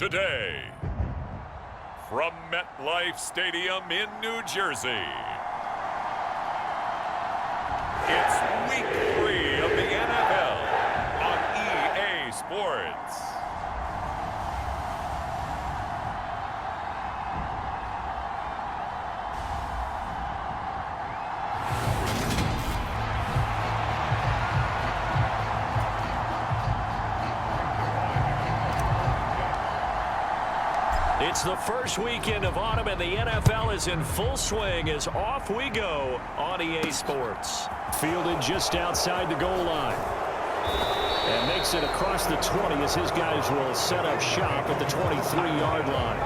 today. From MetLife Stadium in New Jersey, it's Week 3 of the NFL on EA Sports. It's the first weekend of autumn, and the NFL is in full swing as off we go on EA Sports. Fielded just outside the goal line. And makes it across the 20 as his guys will set up shop at the 23-yard line.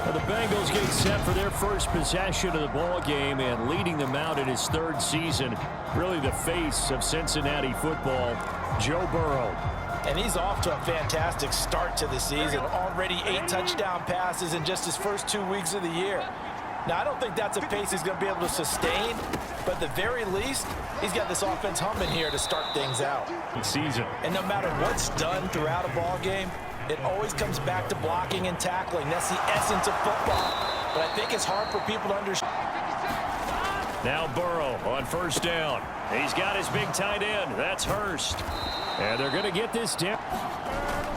Well, the Bengals getting set for their first possession of the ball game and leading them out in his third season. Really the face of Cincinnati football, Joe Burrow. And he's off to a fantastic start to the season. Already 8 touchdown passes in just his first 2 weeks of the year. Now, I don't think that's a pace he's going to be able to sustain, but at the very least, he's got this offense humming here to start things out. Season. And no matter what's done throughout a ball game, it always comes back to blocking and tackling. That's the essence of football. But I think it's hard for people to understand. Now Burrow on first down. He's got his big tight end. That's Hurst. And they're going to get this down.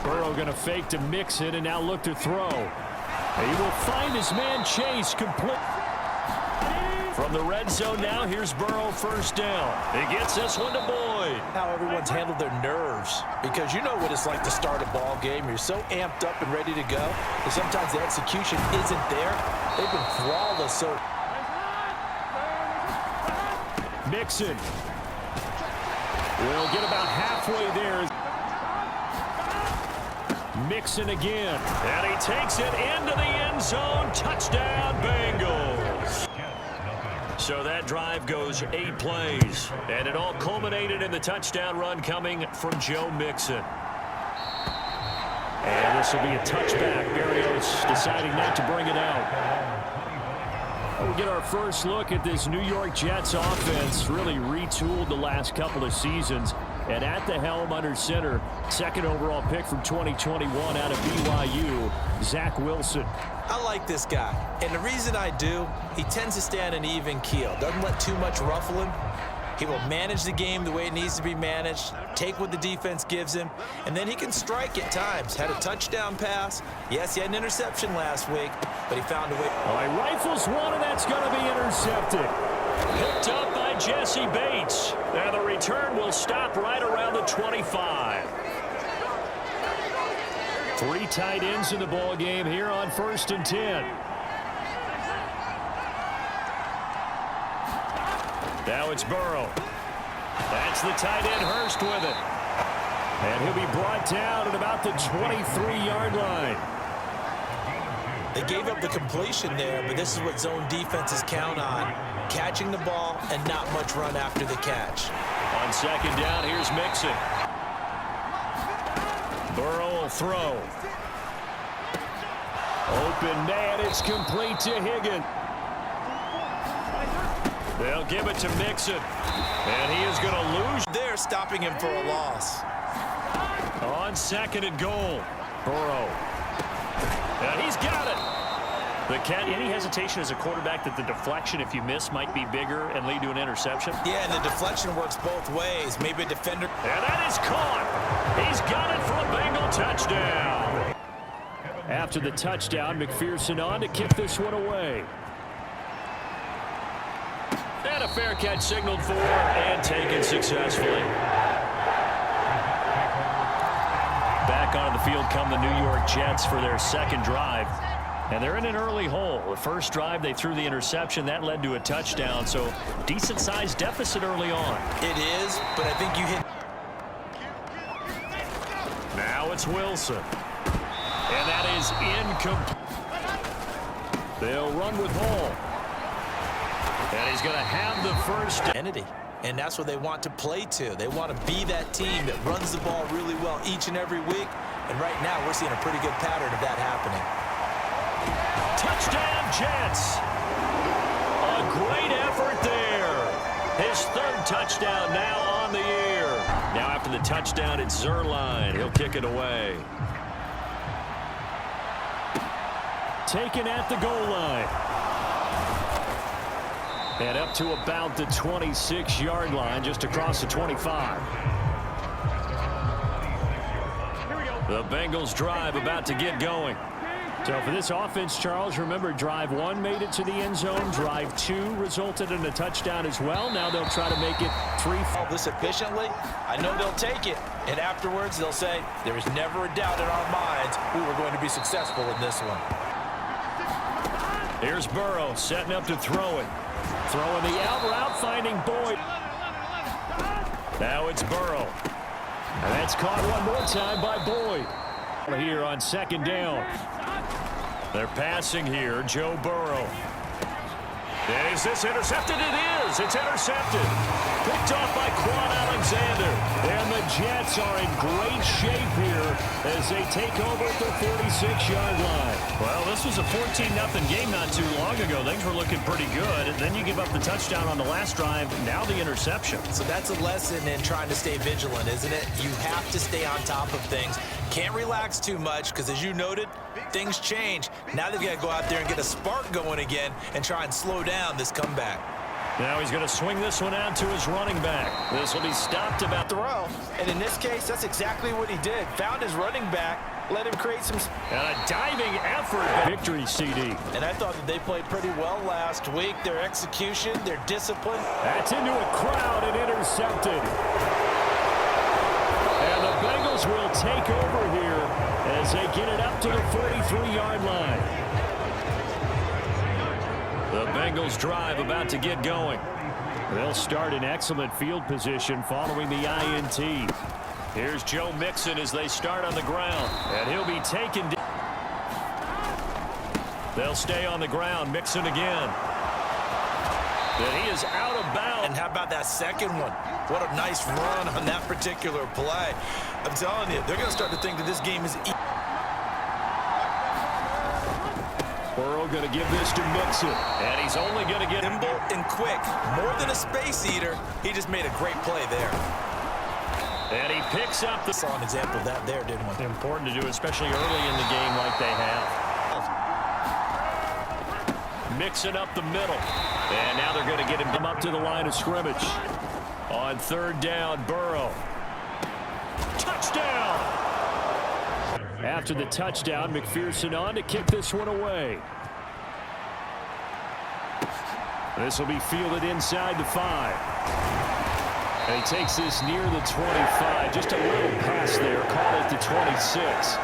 Burrow going to fake to mix it and now look to throw. He will find his man Chase complete. From the red zone now, here's Burrow first down. He gets this one to Boyd. How everyone's handled their nerves, because you know what it's like to start a ball game. You're so amped up and ready to go, and sometimes the execution isn't there. They've been flawless. So Mixon will get about halfway there. Mixon again. And he takes it into the end zone. Touchdown, Bengals. So that drive goes 8 plays. And it all culminated in the touchdown run coming from Joe Mixon. And this will be a touchback. Berrios deciding not to bring it out. We'll get our first look at this New York Jets offense. Really retooled the last couple of seasons. And at the helm under center, second overall pick from 2021 out of BYU, Zach Wilson. I like this guy, and the reason I do, he tends to stay on an even keel. Doesn't let too much ruffle him. He will manage the game the way it needs to be managed, take what the defense gives him, and then he can strike at times. Had a touchdown pass. Yes, he had an interception last week, but he found a way. All right, rifles one, and that's going to be intercepted. Picked up by Jesse Bates. And the return will stop right around the 25. 3 tight ends in the ball game here on 1st and 10. Now it's Burrow. That's the tight end Hurst with it. And he'll be brought down at about the 23-yard line. They gave up the completion there, but this is what zone defenses count on. Catching the ball and not much run after the catch. On second down, here's Mixon. Burrow will throw. Open man, it's complete to Higgins. They'll give it to Mixon. And he is going to lose. They're stopping him for a loss. On second and goal, Burrow. And he's got it. Any hesitation as a quarterback that the deflection, if you miss, might be bigger and lead to an interception? Yeah, and the deflection works both ways. Maybe a defender. And that is caught. He's got it for a Bengal touchdown. After the touchdown, McPherson on to kick this one away. And a fair catch signaled for and taken successfully. Back onto the field come the New York Jets for their second drive. And they're in an early hole. The first drive, they threw the interception. That led to a touchdown. So decent-sized deficit early on. It is, but I think you hit. Now it's Wilson. And that is incomplete. They'll run with Hall. And he's going to have the first identity. And that's what they want to play to. They want to be that team that runs the ball really well each and every week. And right now, we're seeing a pretty good pattern of that happening. Touchdown, Jets. A great effort there. His third touchdown now on the year. Now after the touchdown, it's Zerline. He'll kick it away. Taken at the goal line. And up to about the 26-yard line, just across the 25. The Bengals drive about to get going. So for this offense, Charles, remember, drive 1 made it to the end zone. Drive 2 resulted in a touchdown as well. Now they'll try to make it 3. All this efficiently, I know they'll take it. And afterwards, they'll say, there was never a doubt in our minds we were going to be successful in this one. Here's Burrow setting up to throw it. Throwing the out route, finding Boyd. Now it's Burrow. And that's caught one more time by Boyd. Here on second down. They're passing here, Joe Burrow. Is this intercepted? It is. It's intercepted. Picked off by Quan Alexander. And the Jets are in great shape here as they take over at the 46-yard line. Well, this was a 14-0 game not too long ago. Things were looking pretty good. And then you give up the touchdown on the last drive. Now the interception. So that's a lesson in trying to stay vigilant, isn't it? You have to stay on top of things. Can't relax too much because, as you noted, things change. Now they've got to go out there and get a spark going again and try and slow down this comeback. Now he's going to swing this one out to his running back. This will be stopped about the throw. And in this case, that's exactly what he did. Found his running back, let him create some... And a diving effort. Victory, CD. And I thought that they played pretty well last week. Their execution, their discipline. That's into a crowd and intercepted. And the Bengals will take over here as they get it up to the 43-yard line. The Bengals drive about to get going. They'll start in excellent field position following the INT. Here's Joe Mixon as they start on the ground. And he'll be taken. They'll stay on the ground. Mixon again. And he is out of bounds. And how about that second one? What a nice run on that particular play. I'm telling you, they're going to start to think that this game is... Burrow going to give this to Mixon. And he's only going to get nimble and quick. More than a space eater. He just made a great play there. And he picks up the... Saw an example of that there, didn't we? Important to do, especially early in the game like they have. Mixing up the middle. And now they're going to get him up to the line of scrimmage. On third down, Burrow. Touchdown! After the touchdown, McPherson on to kick this one away. This will be fielded inside the 5. And he takes this near the 25. Just a little pass there. Call it the 26.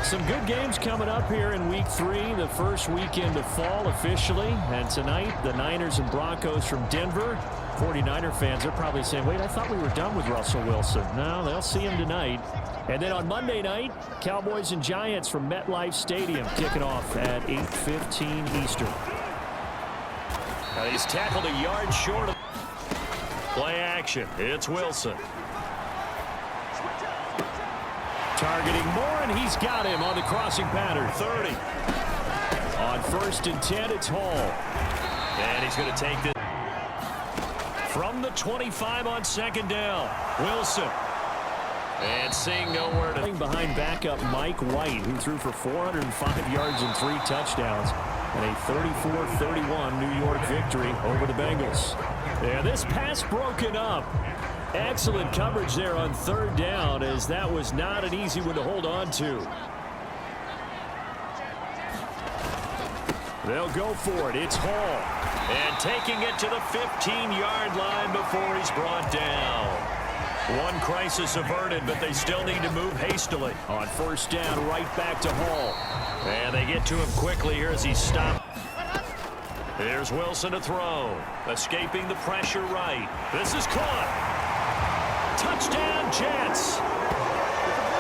Some good games coming up here in Week 3, the first weekend of fall officially. And tonight, the Niners and Broncos from Denver. 49er fans are probably saying, wait, I thought we were done with Russell Wilson. No, they'll see him tonight. And then on Monday night, Cowboys and Giants from MetLife Stadium kicking off at 8:15 Eastern. He's tackled a yard short of play action. It's Wilson. Targeting Moore, and he's got him on the crossing pattern. 30. On 1st and 10, it's Hall. And he's going to take this from the 25 on 2nd down. Wilson. And seeing nowhere to... Behind backup Mike White, who threw for 405 yards and 3 touchdowns. And a 34-31 New York victory over the Bengals. Yeah, this pass broken up. Excellent coverage there on 3rd down, as that was not an easy one to hold on to. They'll go for it. It's Hall. And taking it to the 15-yard line before he's brought down. One crisis averted, but they still need to move hastily. On 1st down, right back to Hall. And they get to him quickly here as he's stopped. There's Wilson to throw. Escaping the pressure right. This is caught. Touchdown, Jets.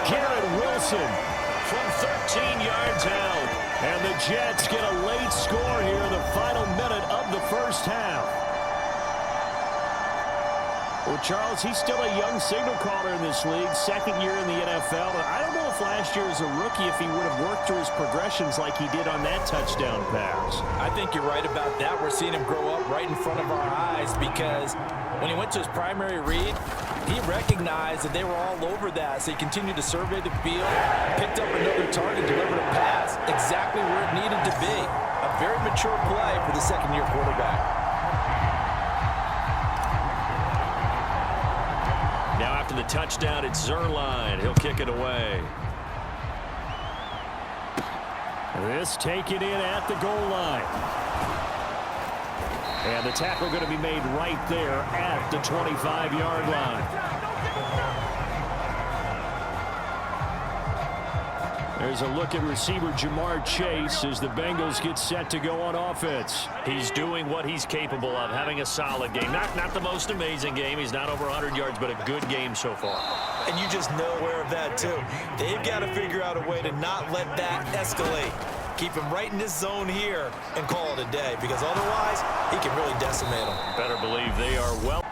Garrett Wilson from 13 yards out. And the Jets get a late score here in the final minute of the first half. Well, Charles, he's still a young signal caller in this league, second year in the NFL. I don't know if last year as a rookie if he would have worked through his progressions like he did on that touchdown pass. I think you're right about that. We're seeing him grow up right in front of our eyes because when he went to his primary read, he recognized that they were all over that, so he continued to survey the field, picked up another target, delivered a pass exactly where it needed to be. A very mature play for the second-year quarterback. Now after the touchdown, it's Zerline. He'll kick it away. This taken in at the goal line. And the tackle going to be made right there at the 25-yard line. There's a look at receiver Jamar Chase as the Bengals get set to go on offense. He's doing what he's capable of, having a solid game. Not the most amazing game. He's not over 100 yards, but a good game so far. And you just know aware of that, too. They've got to figure out a way to not let that escalate. Keep him right in this zone here and call it a day, because otherwise he can really decimate them. Better believe they are well.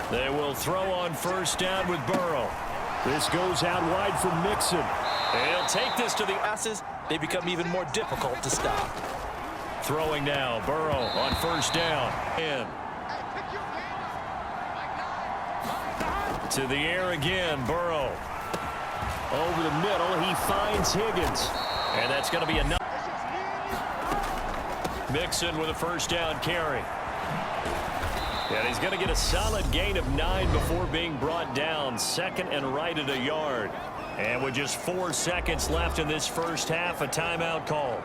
They will throw on first down with Burrow. This goes out wide for Mixon. He'll take this to the Passes, they become even more difficult to stop. Throwing now, Burrow on first down. In. To the air again, Burrow. Over the middle, he finds Higgins. And that's going to be enough. Mixon with a first down carry. And he's going to get a solid gain of 9 before being brought down. Second and right at a yard. And with just 4 seconds left in this first half, a timeout call.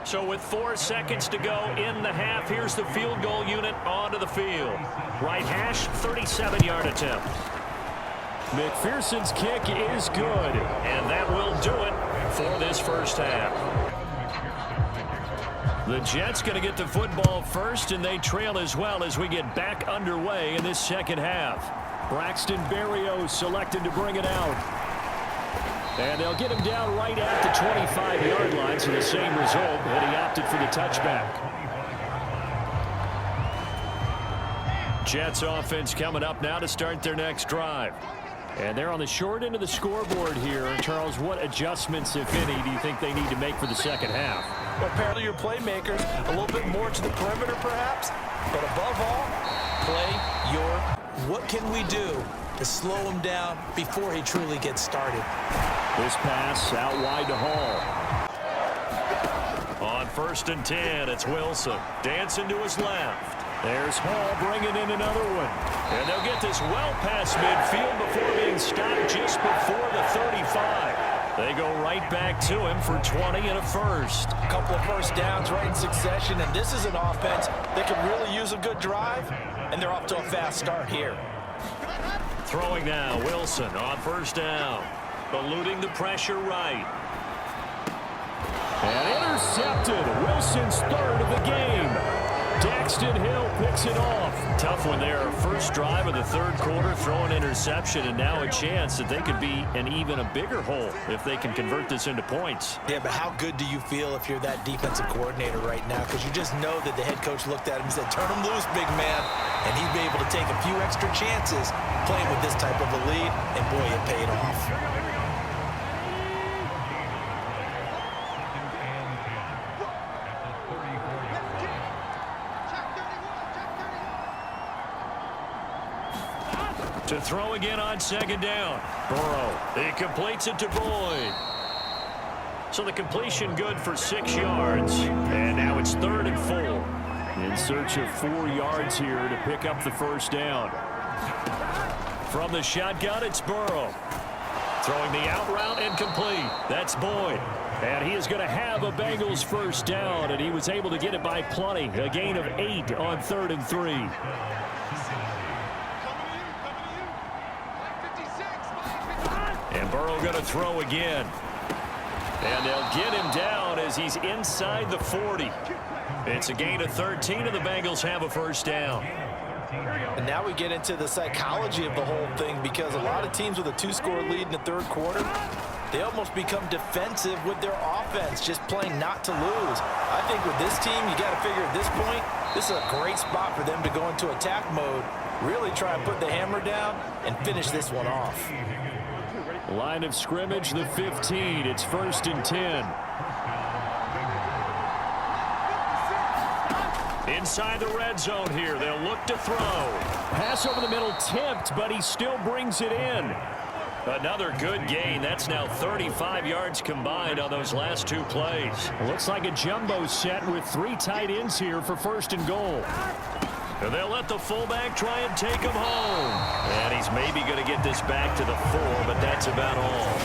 So with 4 seconds to go in the half, here's the field goal unit onto the field. Right hash, 37-yard attempt. McPherson's kick is good. And that will do it for this first half. The Jets going to get the football first, and they trail as well as we get back underway in this second half. Braxton Berrios selected to bring it out. And they'll get him down right at the 25-yard line, so the same result, but he opted for the touchback. Jets offense coming up now to start their next drive. And they're on the short end of the scoreboard here. Charles, what adjustments, if any, do you think they need to make for the second half? Well, pair your playmakers a little bit more to the perimeter, perhaps. But above all, play your what can we do to slow him down before he truly gets started. This pass out wide to Hall. On first and 10, it's Wilson. Dancing to his left. There's Hall bringing in another one. And they'll get this well past midfield before being stopped just before the 35. They go right back to him for 20 and a first. A couple of first downs right in succession, and this is an offense that can really use a good drive, and they're off to a fast start here. Throwing now, Wilson on first down. Eluding the pressure right. And intercepted. Wilson's third of the game. Daxton Hill picks it off. Tough one there. First drive of the third quarter, throw an interception, and now a chance that they could be in even a bigger hole if they can convert this into points. Yeah, but how good do you feel if you're that defensive coordinator right now? Because you just know that the head coach looked at him and said, turn him loose, big man. And he'd be able to take a few extra chances playing with this type of a lead, and boy, it paid off. To throw again on second down. Burrow. He completes it to Boyd. So the completion good for 6 yards. And now it's 3rd and 4. In search of 4 yards here to pick up the first down. From the shotgun, it's Burrow. Throwing the out route and complete. That's Boyd. And he is going to have a Bengals first down, and he was able to get it by plenty. A gain of 8 on 3rd and 3. And Burrow going to throw again. And they'll get him down as he's inside the 40. It's a gain of 13, and the Bengals have a first down. And now we get into the psychology of the whole thing, because a lot of teams with a 2-score lead in the third quarter, they almost become defensive with their offense, just playing not to lose. I think with this team, you got to figure at this point, this is a great spot for them to go into attack mode, really try and put the hammer down and finish this one off. Line of scrimmage, the 15. It's 1st and 10. Inside the red zone here, they'll look to throw. Pass over the middle, tipped, but he still brings it in. Another good gain. That's now 35 yards combined on those last 2 plays. Looks like a jumbo set with 3 tight ends here for 1st and goal. And they'll let the fullback try and take him home. And he's maybe going to get this back to the 4, but that's about all.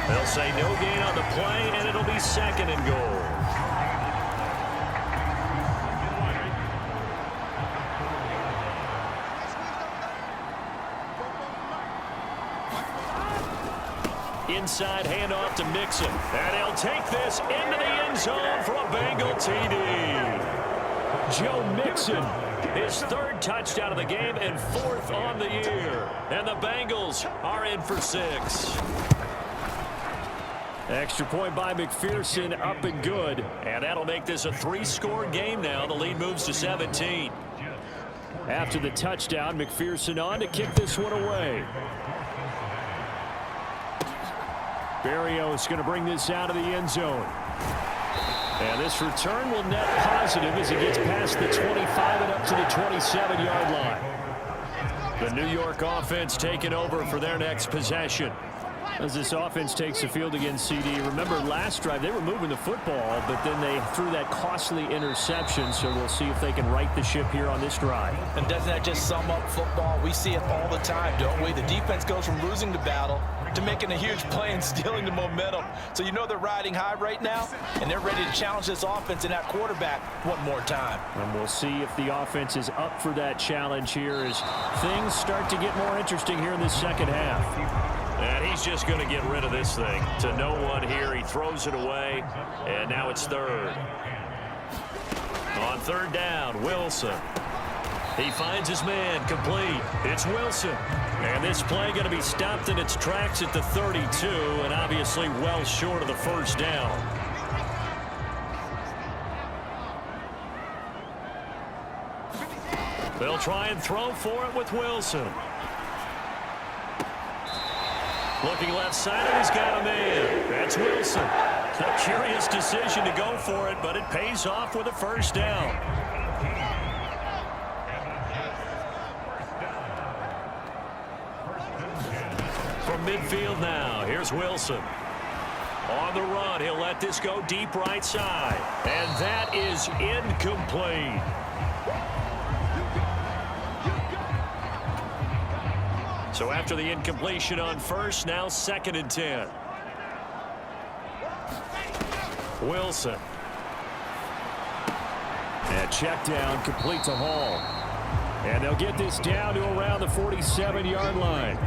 They'll say no gain on the play, and it'll be 2nd and goal. Inside handoff to Mixon. And he'll take this into the end zone for a Bengal TD. Joe Mixon. His 3rd touchdown of the game and 4th on the year. And the Bengals are in for 6. Extra point by McPherson, up and good. And that'll make this a 3-score game now. The lead moves to 17. After the touchdown, McPherson on to kick this one away. Barrios going to bring this out of the end zone. And this return will net positive as he gets past the 25 and up to the 27-yard line. The New York offense taking over for their next possession. As this offense takes the field against CD, remember last drive they were moving the football, but then they threw that costly interception, so we'll see if they can right the ship here on this drive. And doesn't that just sum up football? We see it all the time, don't we? The defense goes from losing the battle to making a huge play and stealing the momentum. So you know they're riding high right now, and they're ready to challenge this offense and that quarterback one more time. And we'll see if the offense is up for that challenge here as things start to get more interesting here in this second half. And he's just going to get rid of this thing. To no one here, he throws it away, and now it's 3rd. On 3rd down, Wilson. He finds his man, complete. It's Wilson. And this play going to be stopped in its tracks at the 32, and obviously well short of the 1st down. They'll try and throw for it with Wilson. Looking left side, and he's got a man. That's Wilson. A curious decision to go for it, but it pays off with a 1st down. From midfield now, here's Wilson. On the run, he'll let this go deep right side. And that is incomplete. So after the incompletion on 1st, now 2nd and 10. Wilson. And check down, complete to Hall. And they'll get this down to around the 47-yard line.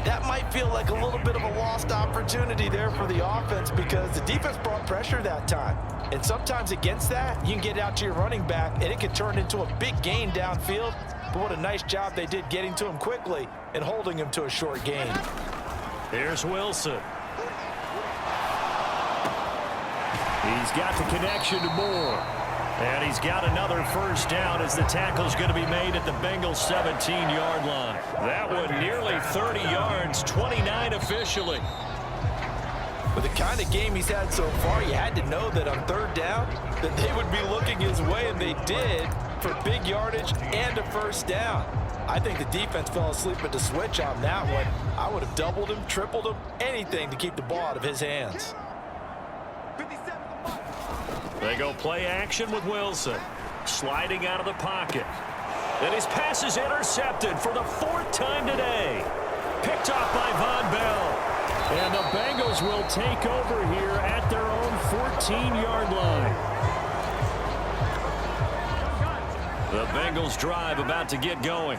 That might feel like a little bit of a lost opportunity there for the offense because the defense brought pressure that time. And sometimes against that, you can get out to your running back, and it can turn into a big gain downfield. But what a nice job they did getting to him quickly and holding him to a short gain. Here's Wilson. He's got the connection to Moore. And he's got another 1st down as the tackle's going to be made at the Bengals 17-yard line. That one nearly 30 yards, 29 officially. With the kind of game he's had so far, you had to know that on 3rd down that they would be looking his way, and they did for big yardage and a 1st down. I think the defense fell asleep at the switch on that one. I would have doubled him, tripled him, anything to keep the ball out of his hands. They go play action with Wilson. Sliding out of the pocket. And his pass is intercepted for the 4th time today. Picked off by Von Bell. And the Bengals will take over here at their own 14-yard line. The Bengals drive about to get going.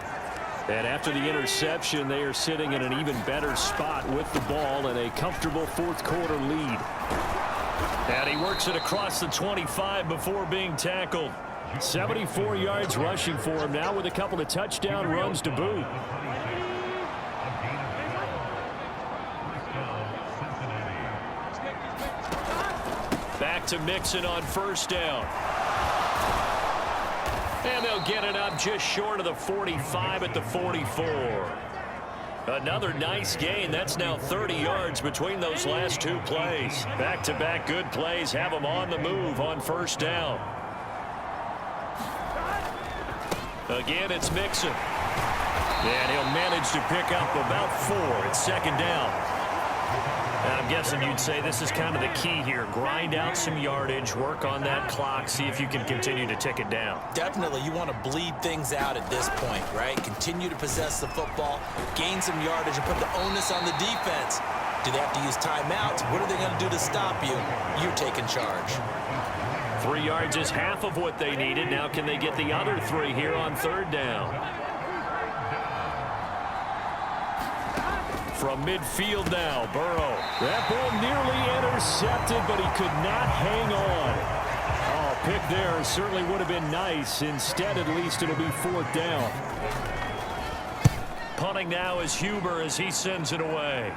And after the interception, they are sitting in an even better spot with the ball and a comfortable 4th quarter lead. And he works it across the 25 before being tackled. 74 yards rushing for him now with a couple of touchdown runs to boot. to Mixon on first down. And they'll get it up just short of the 45 at the 44. Another nice gain. That's now 30 yards between those last two plays. Back-to-back good plays have them on the move on first down. Again, it's Mixon. And he'll manage to pick up about 4. It's second down. And I'm guessing you'd say this is kind of the key here. Grind out some yardage, work on that clock, see if you can continue to tick it down. Definitely, you want to bleed things out at this point, right? Continue to possess the football, gain some yardage, and put the onus on the defense. Do they have to use timeouts? What are they going to do to stop you? You're taking charge. 3 yards is half of what they needed. Now can they get the other 3 here on third down? From midfield now, Burrow. That ball nearly intercepted, but he could not hang on. Oh, pick there certainly would have been nice. Instead, at least it'll be 4th down. Punting now is Huber as he sends it away.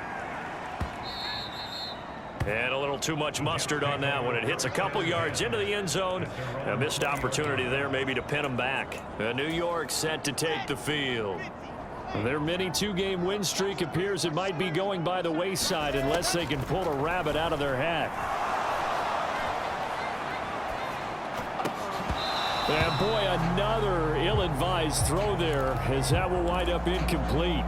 And a little too much mustard on that one. It hits a couple yards into the end zone. A missed opportunity there maybe to pin them back. New York set to take the field. Their mini 2-game win streak appears it might be going by the wayside unless they can pull a rabbit out of their hat. And boy, another ill-advised throw there as that will wind up incomplete.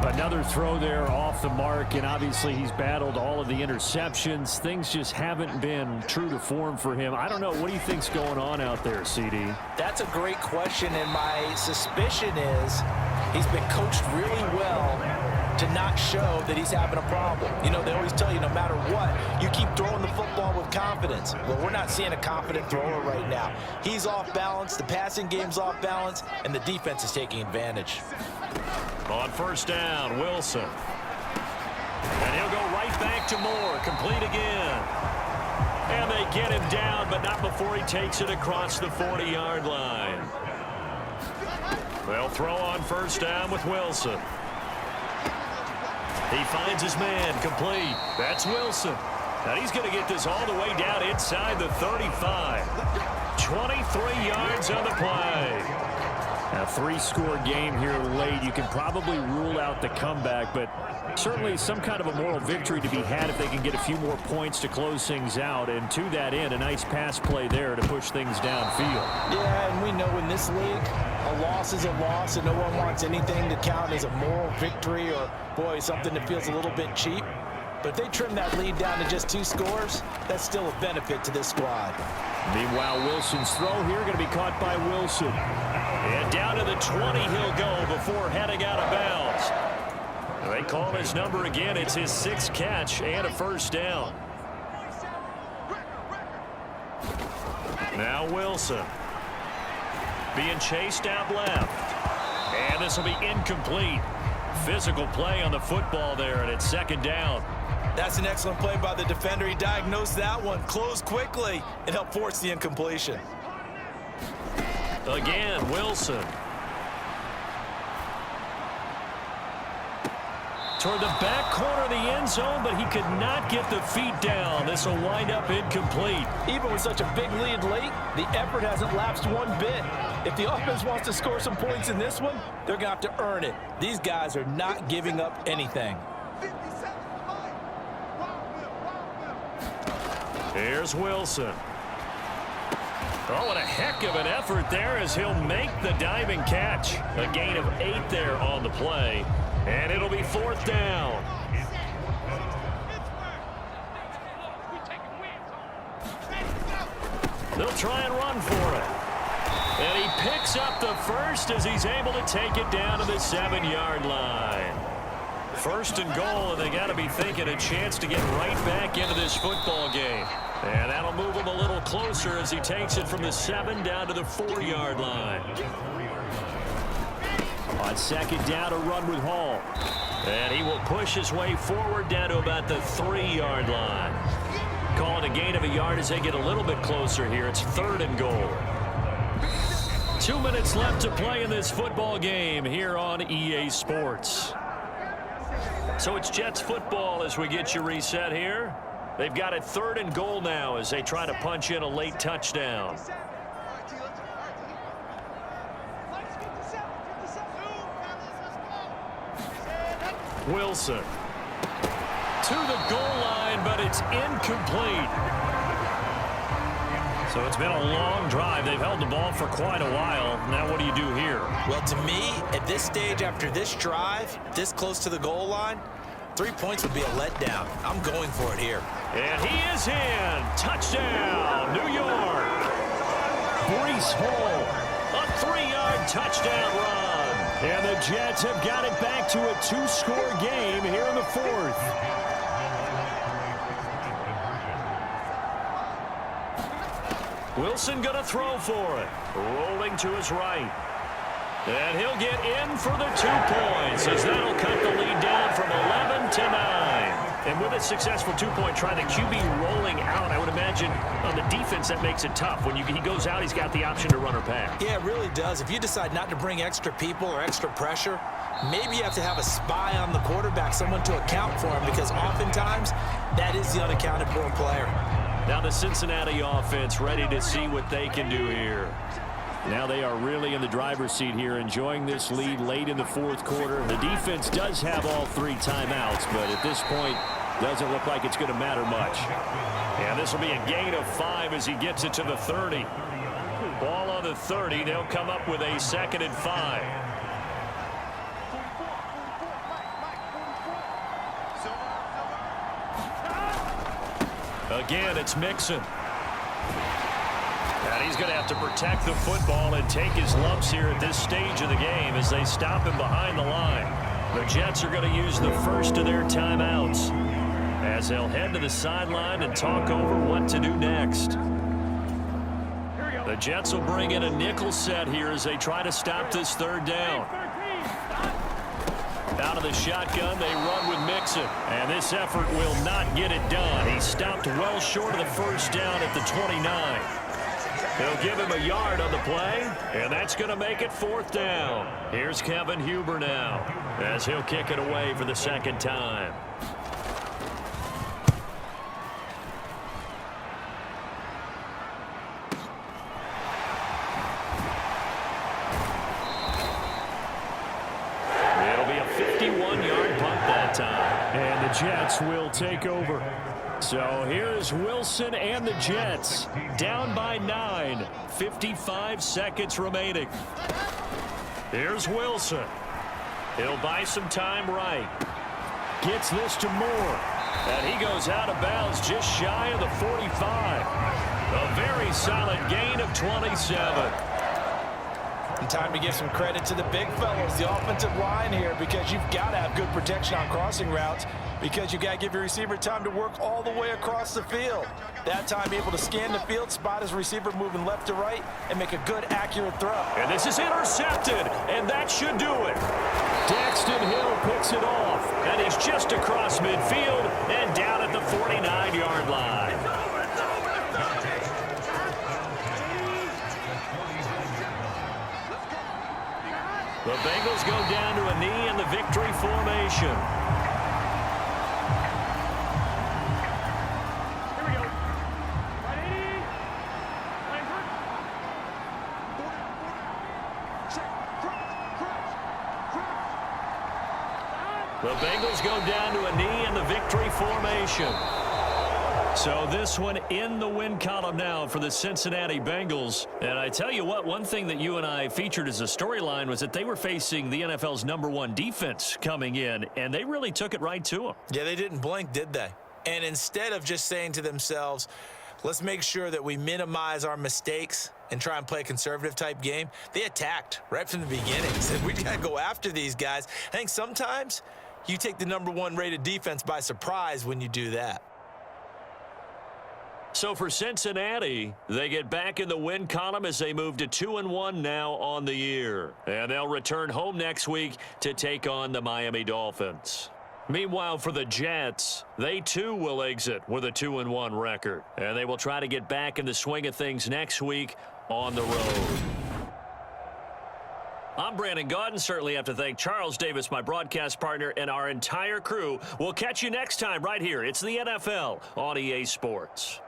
Another throw there off the mark, and obviously he's battled all of the interceptions. Things just haven't been true to form for him. I don't know. What do you think's going on out there, CD? That's a great question, and my suspicion is he's been coached really well to not show that he's having a problem. You know, they always tell you no matter what, you keep throwing the football with confidence. Well, we're not seeing a confident thrower right now. He's off balance, the passing game's off balance, and the defense is taking advantage. On first down, Wilson. And he'll go right back to Moore, complete again. And they get him down, but not before he takes it across the 40-yard line. They'll throw on first down with Wilson. He finds his man, complete. That's Wilson. And he's going to get this all the way down inside the 35. 23 yards on the play. A 3-score game here late. You can probably rule out the comeback, but certainly some kind of a moral victory to be had if they can get a few more points to close things out. And to that end, a nice pass play there to push things downfield. Yeah, and we know in this league, a loss is a loss, and no one wants anything to count as a moral victory or, boy, something that feels a little bit cheap. But if they trim that lead down to just 2 scores, that's still a benefit to this squad. Meanwhile, Wilson's throw here going to be caught by Wilson. And down to the 20 he'll go before heading out of bounds. They call his number again. It's his 6th catch and a first down. Now Wilson. Being chased out left. And this will be incomplete. Physical play on the football there, and it's second down. That's an excellent play by the defender. He diagnosed that one, closed quickly, and helped force the incompletion. Again, Wilson. Toward the back corner of the end zone, but he could not get the feet down. This will wind up incomplete. Even with such a big lead late, the effort hasn't lapsed one bit. If the offense wants to score some points in this one, they're going to have to earn it. These guys are not giving up anything. Here's Wilson. Oh, what a heck of an effort there as he'll make the diving catch. A gain of 8 there on the play, and it'll be 4th down. They'll try and run for it. And he picks up the first as he's able to take it down to the 7-yard line. 1st and goal, and they got to be thinking a chance to get right back into this football game. And that'll move him a little closer as he takes it from the 7 down to the 4-yard line. On second down, a run with Hall. And he will push his way forward down to about the 3-yard line. Calling a gain of a yard as they get a little bit closer here. It's 3rd and goal. 2 minutes left to play in this football game here on EA Sports. So it's Jets football as we get you reset here. They've got it 3rd and goal now as they try to punch in a late touchdown. Wilson to the goal line, but it's incomplete. So it's been a long drive. They've held the ball for quite a while. Now what do you do here? Well, to me, at this stage after this drive, this close to the goal line, 3 points would be a letdown. I'm going for it here. And he is in. Touchdown, New York. Breece Hall, a 3-yard touchdown run. And the Jets have got it back to a 2-score game here in the 4th. Wilson going to throw for it. Rolling to his right. And he'll get in for the 2 points as that'll cut the lead down from 11 to 9. And with a successful 2-point try, the QB rolling out, I would imagine on the defense that makes it tough. When he goes out, he's got the option to run or pass. Yeah, it really does. If you decide not to bring extra people or extra pressure, maybe you have to have a spy on the quarterback, someone to account for him, because oftentimes that is the unaccounted for player. Now the Cincinnati offense ready to see what they can do here. Now they are really in the driver's seat here, enjoying this lead late in the 4th quarter. The defense does have all 3 timeouts, but at this point, doesn't look like it's going to matter much. And this will be a gain of 5 as he gets it to the 30. Ball on the 30. They'll come up with a 2nd and 5. Again, it's Mixon. And he's going to have to protect the football and take his lumps here at this stage of the game as they stop him behind the line. The Jets are going to use the first of their timeouts as they'll head to the sideline and talk over what to do next. The Jets will bring in a nickel set here as they try to stop this 3rd down. Out of the shotgun, they run with Mixon. And this effort will not get it done. He stopped well short of the 1st down at the 29. They'll give him a yard on the play, and that's going to make it 4th down. Here's Kevin Huber now as he'll kick it away for the 2nd time. And the Jets will take over. So here's Wilson and the Jets down by 9. 55 seconds remaining. Here's Wilson. He'll buy some time right. Gets this to Moore. And he goes out of bounds just shy of the 45. A very solid gain of 27. And time to give some credit to the big fellows, the offensive line here, because you've got to have good protection on crossing routes, because you've got to give your receiver time to work all the way across the field. That time able to scan the field, spot his receiver moving left to right, and make a good, accurate throw. And this is intercepted, and that should do it. Daxton Hill picks it off, and he's just across midfield and down at the 49-yard line. The Bengals go down to a knee in the victory formation. Here we go. Ready? The Bengals go down to a knee in the victory formation. So this one in the win column now for the Cincinnati Bengals. And I tell you what, one thing that you and I featured as a storyline was that they were facing the NFL's #1 defense coming in, and they really took it right to them. Yeah, they didn't blink, did they? And instead of just saying to themselves, let's make sure that we minimize our mistakes and try and play a conservative type game, they attacked right from the beginning. Said, we got to go after these guys. I think sometimes you take the #1 rated defense by surprise when you do that. So for Cincinnati, they get back in the win column as they move to 2-1 now on the year. And they'll return home next week to take on the Miami Dolphins. Meanwhile, for the Jets, they too will exit with a 2-1 record. And they will try to get back in the swing of things next week on the road. I'm Brandon Gaudin. Certainly have to thank Charles Davis, my broadcast partner, and our entire crew. We'll catch you next time right here. It's the NFL on EA Sports.